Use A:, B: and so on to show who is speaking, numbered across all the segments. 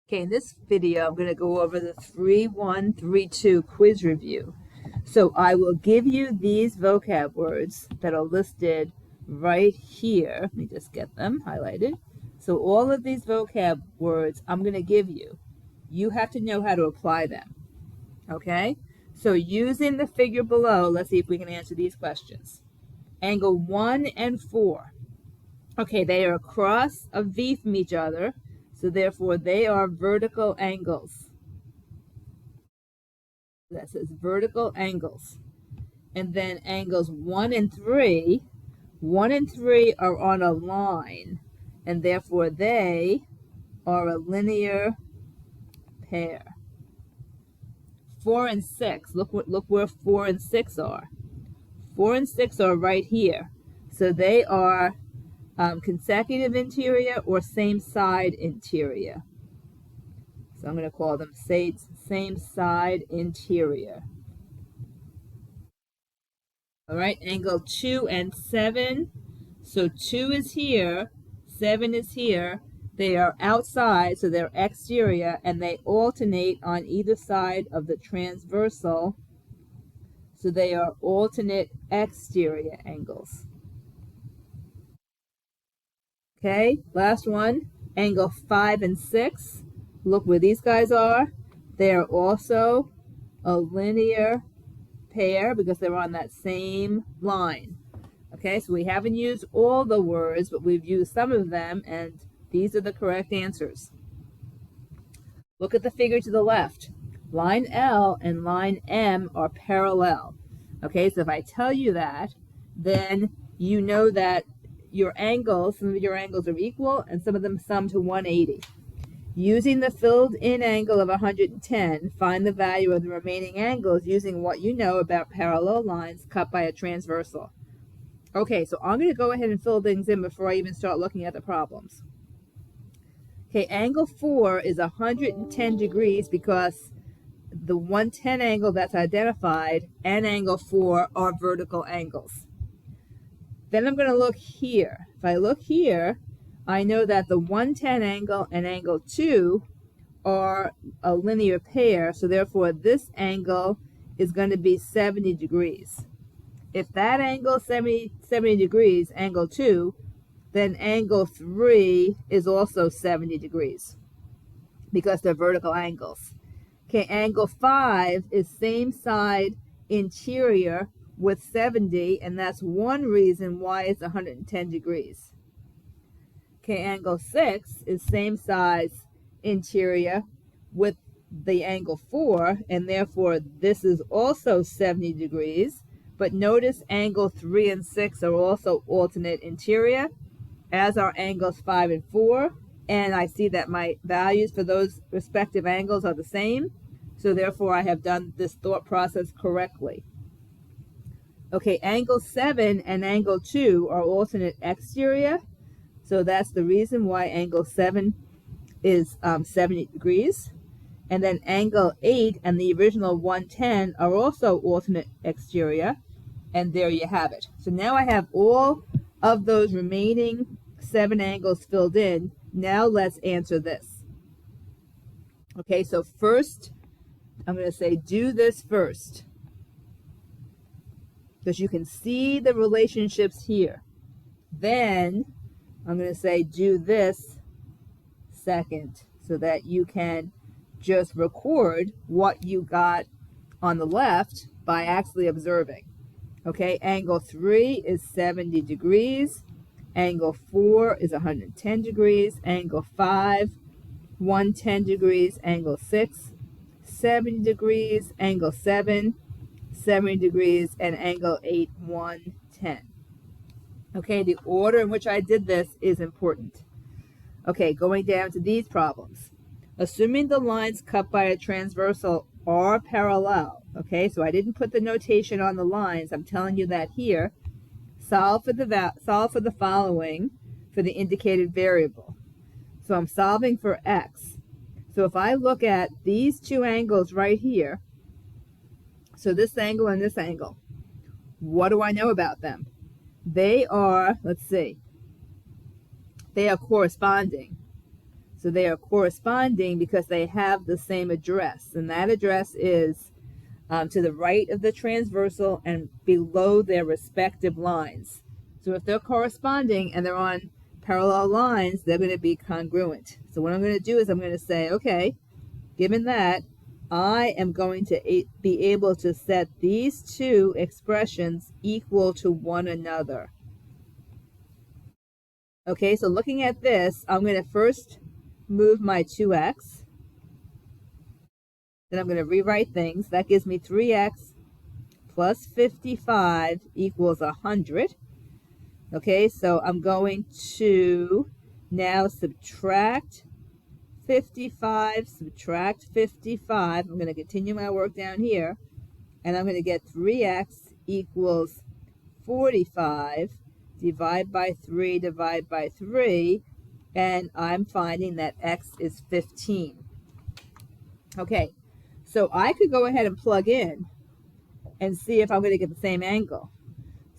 A: Okay, in this video, I'm going to go over the 3132 quiz review. So I will give you these vocab words that are listed right here. Let me just get them highlighted. So all of these vocab words I'm going to give you. You have to know how to apply them. Okay? So using the figure below, let's see if we can answer these questions. Angle 1 and 4. Okay, they are across a V from each other, so therefore they are vertical angles. That says vertical angles. And then angles 1 and 3, 1 and 3 are on a line, and therefore they are a linear pair. 4 and 6, look where 4 and 6 are. 4 and 6 are right here, so they are consecutive interior or same side interior. So I'm going to call them same side interior. All right, angle 2 and 7. So 2 is here, 7 is here. They are outside, so they're exterior, and they alternate on either side of the transversal. So they are alternate exterior angles. Okay, last one, angle 5 and 6. Look where these guys are. They are also a linear pair because they're on that same line. Okay, so we haven't used all the words, but we've used some of them, and these are the correct answers. Look at the figure to the left. Line L and line M are parallel. Okay, so if I tell you that, then you know that your angles, some of your angles are equal, and some of them sum to 180. Using the filled-in angle of 110, find the value of the remaining angles using what you know about parallel lines cut by a transversal. Okay, so I'm going to go ahead and fill things in before I even start looking at the problems. Okay, angle 4 is 110 degrees because the 110 angle that's identified and angle 4 are vertical angles. Then I'm going to look here. If I look here, I know that the 110 angle and angle 2 are a linear pair, so therefore this angle is going to be 70 degrees. If that angle is 70 degrees, angle 2, then angle 3 is also 70 degrees because they're vertical angles. Okay, angle 5 is same side interior with 70, and that's one reason why it's 110 degrees. Okay, angle 6 is same size interior with the angle 4, and therefore this is also 70 degrees. But notice angle 3 and 6 are also alternate interior, as are angles 5 and 4. And I see that my values for those respective angles are the same. So therefore I have done this thought process correctly. Okay, angle 7 and angle 2 are alternate exterior. So that's the reason why angle 7 is 70 degrees. And then angle 8 and the original 110 are also alternate exterior. And there you have it. So now I have all of those remaining 7 angles filled in. Now let's answer this. Okay, so first, I'm going to say do this first, because you can see the relationships here. Then I'm going to say do this second so that you can just record what you got on the left by actually observing. Okay, angle 3 is 70 degrees. Angle 4 is 110 degrees. Angle 5, 110 degrees. Angle 6, 70 degrees. Angle 7, 70 degrees. And angle 8, 110. Okay, the order in which I did this is important. Okay, going down to these problems. Assuming the lines cut by a transversal are parallel. Okay, so I didn't put the notation on the lines. I'm telling you that here. Solve for the following for the indicated variable. So I'm solving for x. So if I look at these two angles right here, so this angle and this angle, what do I know about them? They are, let's see, they are corresponding. So they are corresponding because they have the same address. And that address is to the right of the transversal and below their respective lines. So if they're corresponding and they're on parallel lines, they're going to be congruent. So what I'm going to do is I'm going to say, okay, given that, I am going to be able to set these two expressions equal to one another. Okay, so looking at this, I'm going to first move my 2x. Then I'm going to rewrite things. That gives me 3x plus 55 equals 100. Okay, so I'm going to now subtract 55, subtract 55. I'm going to continue my work down here. And I'm going to get 3x equals 45. Divide by 3, divide by 3. And I'm finding that x is 15. Okay, so I could go ahead and plug in and see if I'm going to get the same angle.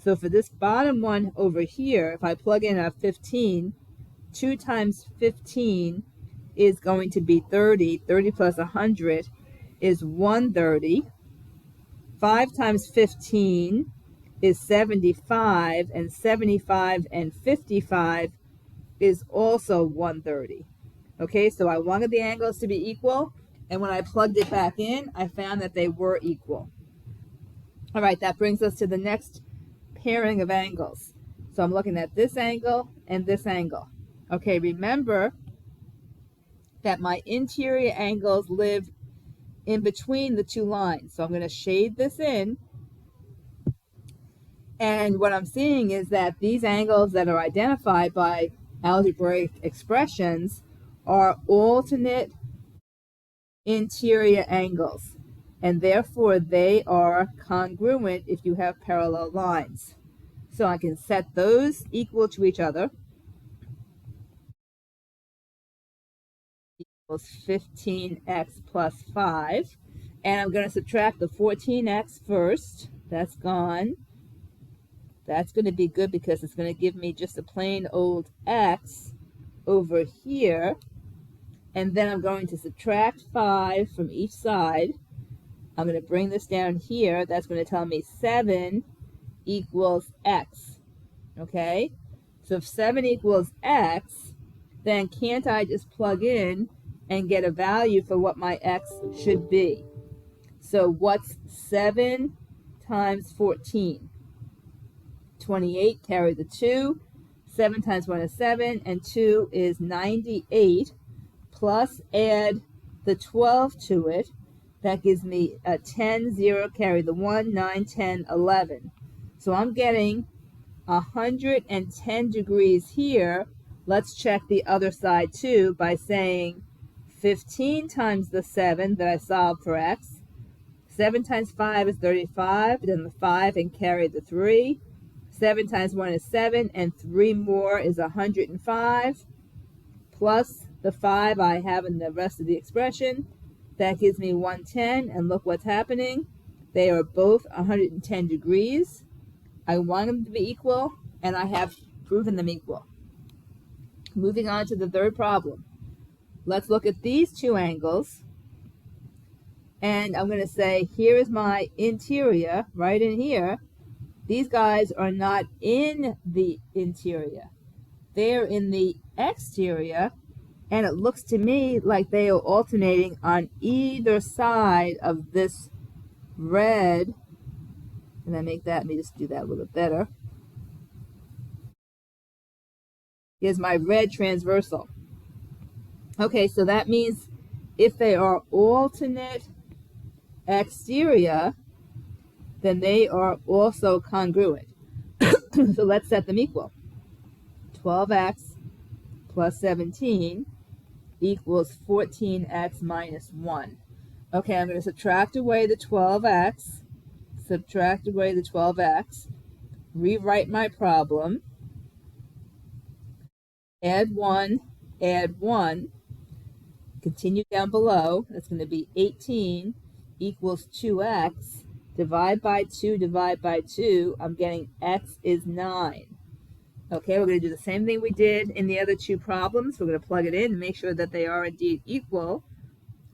A: So for this bottom one over here, if I plug in a 15, 2 times 15 is going to be 30. 30 plus 100 is 130. 5 times 15 is 75, and 75 and 55 is also 130. Okay, so I wanted the angles to be equal, and when I plugged it back in, I found that they were equal. All right, that brings us to the next pairing of angles. So I'm looking at this angle and this angle. Okay, remember that my interior angles live in between the two lines. So I'm going to shade this in. And what I'm seeing is that these angles that are identified by algebraic expressions are alternate interior angles. And therefore, they are congruent if you have parallel lines. So I can set those equal to each other. Equals 15x plus 5. And I'm going to subtract the 14x first. That's gone. That's going to be good because it's going to give me just a plain old x over here. And then I'm going to subtract 5 from each side. I'm going to bring this down here. That's going to tell me 7 equals x. Okay? So if 7 equals x, then can't I just plug in and get a value for what my x should be? So what's 7 times 14? 28, carry the 2. 7 times 1 is 7, and 2 is 98. Plus add the 12 to it. That gives me a 10, 0, carry the 1, 9, 10, 11. So I'm getting 110 degrees here. Let's check the other side too by saying 15 times the 7 that I solved for x. 7 times 5 is 35, then the 5 and carry the 3. 7 times 1 is 7, and 3 more is 105. Plus the 5 I have in the rest of the expression. That gives me 110, and look what's happening. They are both 110 degrees. I want them to be equal, and I have proven them equal. Moving on to the third problem. Let's look at these two angles. And I'm going to say, here is my interior, right in here. These guys are not in the interior. They're in the exterior, and it looks to me like they are alternating on either side of this red. Can I make that? Let me just do that a little bit better. Here's my red transversal. Okay, so that means if they are alternate exterior, then they are also congruent. So let's set them equal. 12x plus 17 equals 14x minus 1. Okay, I'm going to subtract away the 12x, subtract away the 12x, rewrite my problem, add 1, continue down below. That's going to be 18 equals 2x. Divide by 2, divide by 2. I'm getting x is 9. Okay, we're going to do the same thing we did in the other two problems. We're going to plug it in and make sure that they are indeed equal.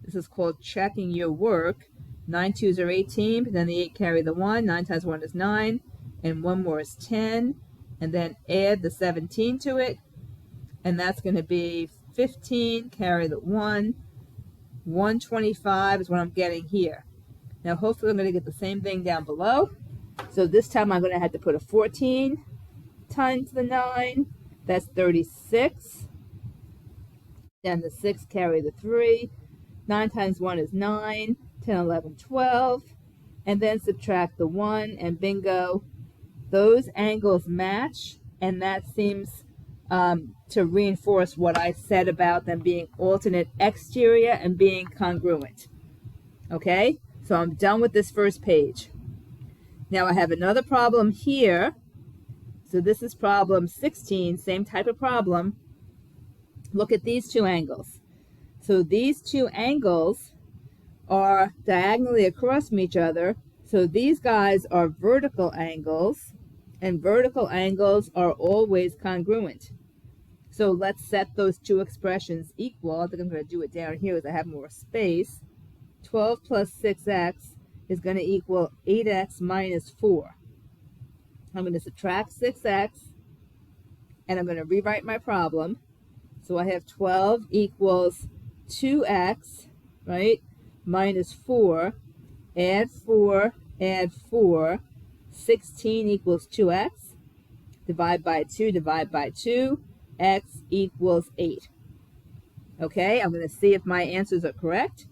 A: This is called checking your work. 9 twos are 18, but then the 8 carry the 1. 9 times 1 is 9, and 1 more is 10. And then add the 17 to it, and that's going to be 15, carry the 1. 125 is what I'm getting here. Now, hopefully I'm going to get the same thing down below. So this time I'm going to have to put a 14 times the 9. That's 36. Then the 6 carry the 3. 9 times 1 is 9. 10, 11, 12. And then subtract the 1, and bingo. Those angles match, and that seems to reinforce what I said about them being alternate exterior and being congruent. Okay, so I'm done with this first page. Now I have another problem here. So this is problem 16, same type of problem. Look at these two angles. So these two angles are diagonally across from each other. So these guys are vertical angles, and vertical angles are always congruent. So let's set those two expressions equal. I think I'm going to do it down here because I have more space. 12 plus 6x is going to equal 8x minus 4. I'm going to subtract 6x, and I'm going to rewrite my problem. So I have 12 equals 2x, right, minus 4. Add 4, add 4. 16 equals 2x. Divide by 2, divide by 2. X equals 8. Okay, I'm going to see if my answers are correct.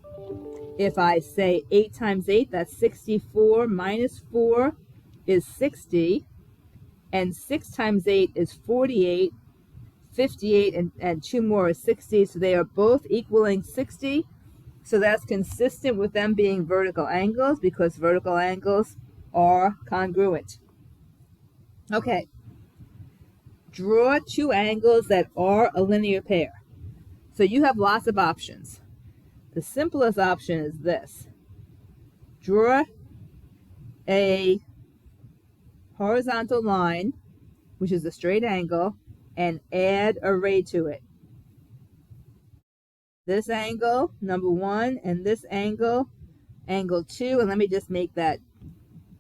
A: If I say 8 times 8, that's 64, minus 4 is 60, and 6 times 8 is 48, 58, and 2 more is 60, so they are both equaling 60. So that's consistent with them being vertical angles because vertical angles are congruent. Okay, draw two angles that are a linear pair. So you have lots of options. The simplest option is this. Draw a horizontal line, which is a straight angle, and add a ray to it. This angle, number 1, and this angle, angle 2, and let me just make that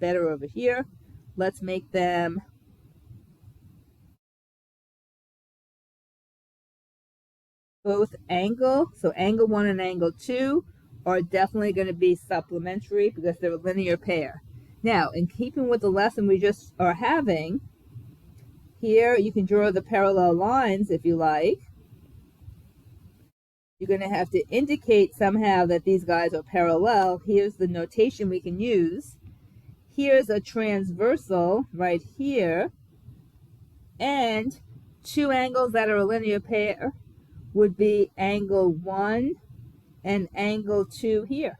A: better over here. Let's make them both angle. So angle 1 and angle 2 are definitely going to be supplementary because they're a linear pair. Now, in keeping with the lesson we just are having, here you can draw the parallel lines if you like. You're going to have to indicate somehow that these guys are parallel. Here's the notation we can use. Here's a transversal right here. And two angles that are a linear pair would be angle 1 and angle 2 here.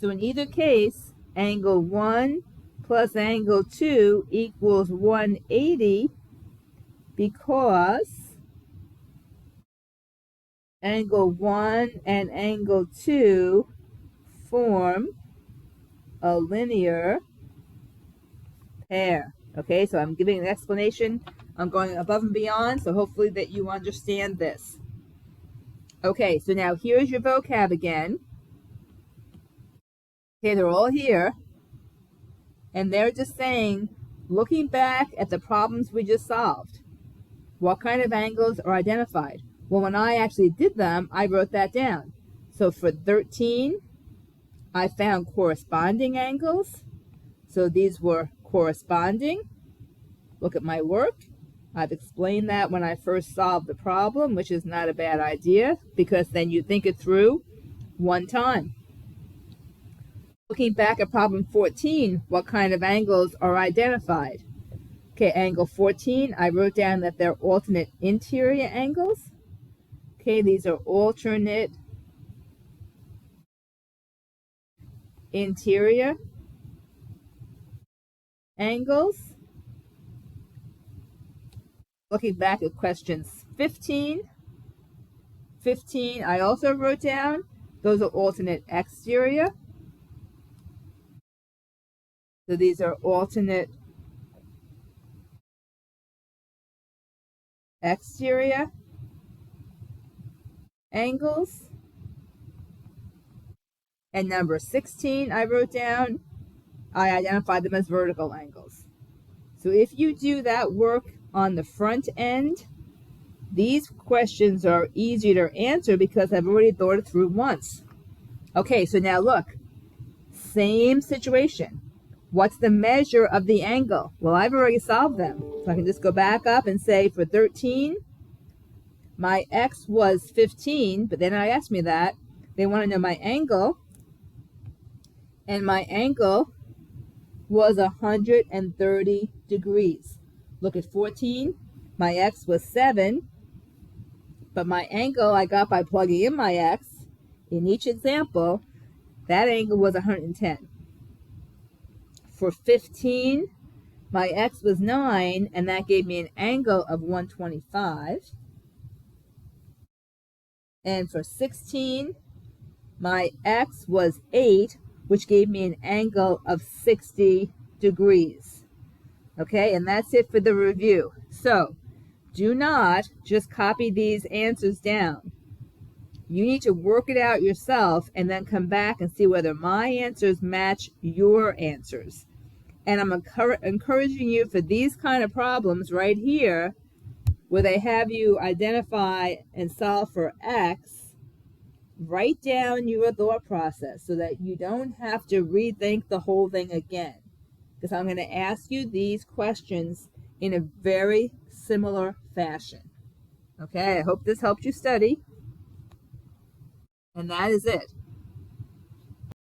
A: So in either case, angle 1 plus angle 2 equals 180 because angle 1 and angle 2 form a linear pair. Okay, so I'm giving an explanation. I'm going above and beyond, so hopefully that you understand this. Okay, so now here's your vocab again. Okay, they're all here. And they're just saying, looking back at the problems we just solved, what kind of angles are identified? Well, when I actually did them, I wrote that down. So for 13, I found corresponding angles. So these were corresponding. Look at my work. I've explained that when I first solved the problem, which is not a bad idea because then you think it through one time. Looking back at problem 14, what kind of angles are identified? Okay, angle 14, I wrote down that they're alternate interior angles. Okay, these are alternate interior angles. Looking back at questions 15, I also wrote down those are alternate exterior. So these are alternate exterior angles. And number 16, I wrote down, I identified them as vertical angles. So if you do that work on the front end, these questions are easier to answer because I've already thought it through once. Okay, so now look, same situation. What's the measure of the angle? Well, I've already solved them. So I can just go back up and say for 13, my x was 15, but then I asked me that. They want to know my angle, and my angle was 130 degrees. Look at 14, my x was 7, but my angle I got by plugging in my x. In each example, that angle was 110. For 15, my x was 9, and that gave me an angle of 125. And for 16, my x was 8, which gave me an angle of 60 degrees. Okay, and that's it for the review. So do not just copy these answers down. You need to work it out yourself and then come back and see whether my answers match your answers. And I'm encouraging you for these kind of problems right here, where they have you identify and solve for x, write down your thought process so that you don't have to rethink the whole thing again. Because I'm going to ask you these questions in a very similar fashion. Okay, I hope this helped you study. And that is it.